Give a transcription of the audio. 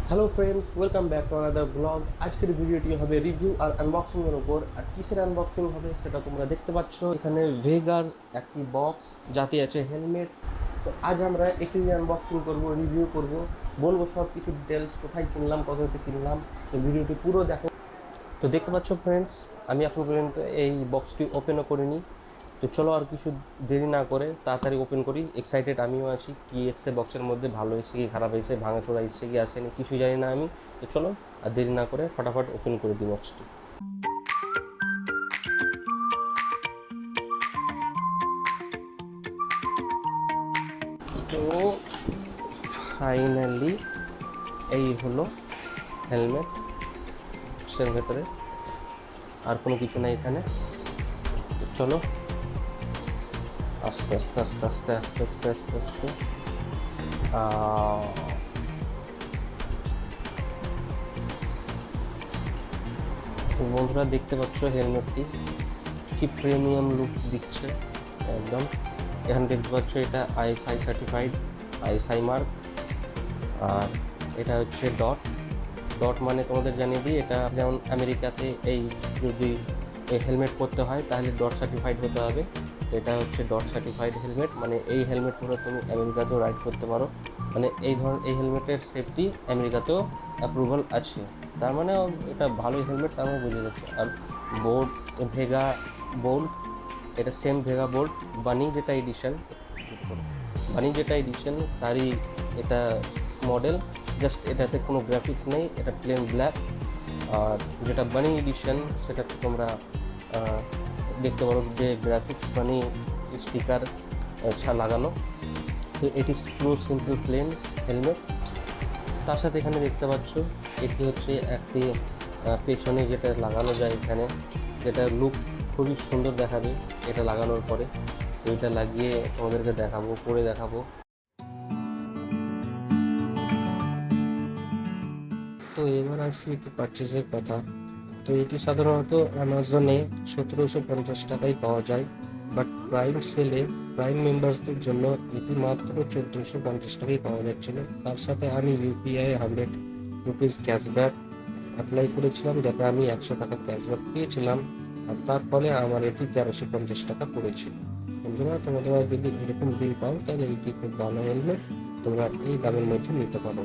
Hello friends, welcome back to another blog. আজকের ভিডিওটি হবে রিভিউ আর আনবক্সিংয়ের ওপর। আর কিসের আনবক্সিং হবে সেটা তোমরা দেখতে পাচ্ছ। এখানে ভেগার একটি বক্স, যাতে আছে হেলমেট। তো আজ আমরা এটি আনবক্সিং করব, রিভিউ করব, বলবো সব কিছু ডিটেলস, কোথায় কিনলাম, কততে কিনলাম। তো ভিডিওটি পুরো দেখো। তো দেখতে পাচ্ছ ফ্রেন্ডস, আমি এখন পর্যন্ত এই বক্সটি ওপেনও করিনি। তো চলো আর কিছু দেরি না করে তাড়াতাড়ি ওপেন করি। এক্সাইটেড আমিও আছি, কি এসছে বক্সের মধ্যে, ভালো এসছে কি খারাপ এসেছে, ভাঙাচোরা এসছে কি আসেনি, কিছুই জানি না আমি। তো চলো আর দেরি না করে ফটাফট ওপেন করে দিই বক্সটি। তো ফাইনালি এই হলো হেলমেট। বক্সের ভেতরে আর কোনো কিছু নাই এখানে। তো চলো আস্তে আস্তে আস্তে আস্তে আস্তে আস্তে আস্তে আস্তে তো বন্ধুরা দেখতে পাচ্ছ হেলমেটটি কি প্রিমিয়াম লুক দিচ্ছে একদম। এখানে দেখতে পাচ্ছ এটা আইএসআই সার্টিফাইড, আইএসআই মার্ক। আর এটা হচ্ছে ডট। ডট মানে তোমাদের জানিয়ে দিই, এটা যেমন আমেরিকাতে এই যদি হেলমেট পরতে হয় তাহলে ডট সার্টিফাইড হতে হবে। এটা হচ্ছে ডট সার্টিফাইড হেলমেট, মানে এই হেলমেট পরে তুমি আমেরিকাতেও রাইড করতে পারো। মানে এই হেলমেটের সেফটি আমেরিকাতেও অ্যাপ্রুভাল আছে, তার মানে এটা ভালোই হেলমেট, তার মানে বুঝে যাচ্ছে। আর বোল্ট, ভেগা বোল্ট, এটা সেম ভেগা বোল্ট বানি যেটা এডিশন তারই এটা মডেল। জাস্ট এটাতে কোনো গ্রাফিক্স নেই, এটা প্লেন ব্ল্যাক। আর যেটা বানি এডিশন সেটাতে তোমরা দেখতে পারো যে গ্রাফিক্স বানি স্টিকার লাগানো। তো এটি পুরো সিম্পল প্লেন হেলমেট। তার সাথে এখানে দেখতে পাচ্ছ এটি হচ্ছে একটি পেছনে যেটা লাগানো যায় এখানে, যেটা লুক খুবই সুন্দর দেখাবে এটা লাগানোর পরে। তো এটা লাগিয়ে তোমাদেরকে দেখাবো, পরে দেখাবো। তো এবার আসি একটু পারচেসের কথা। তো এটি সাধারণত অ্যামাজনে 1750 টাকায় পাওয়া যায়, বাট প্রাইম মেম্বার্সদের জন্য এটি মাত্র 1450 টাকায় পাওয়া যাচ্ছিল। তার সাথে আমি ইউপিআই 100 রুপিস ক্যাশব্যাক অ্যাপ্লাই করেছিলাম, যাতে আমি 100 টাকা ক্যাশব্যাক পেয়েছিলাম। আর তার ফলে আমার এটি 1350 টাকা পড়েছিল। বন্ধুরা, তোমরা যদি এরকম বিল পাও তাহলে এটি খুব ভালো হেলমেট, তোমরা এই দামের মধ্যে নিতে পারো।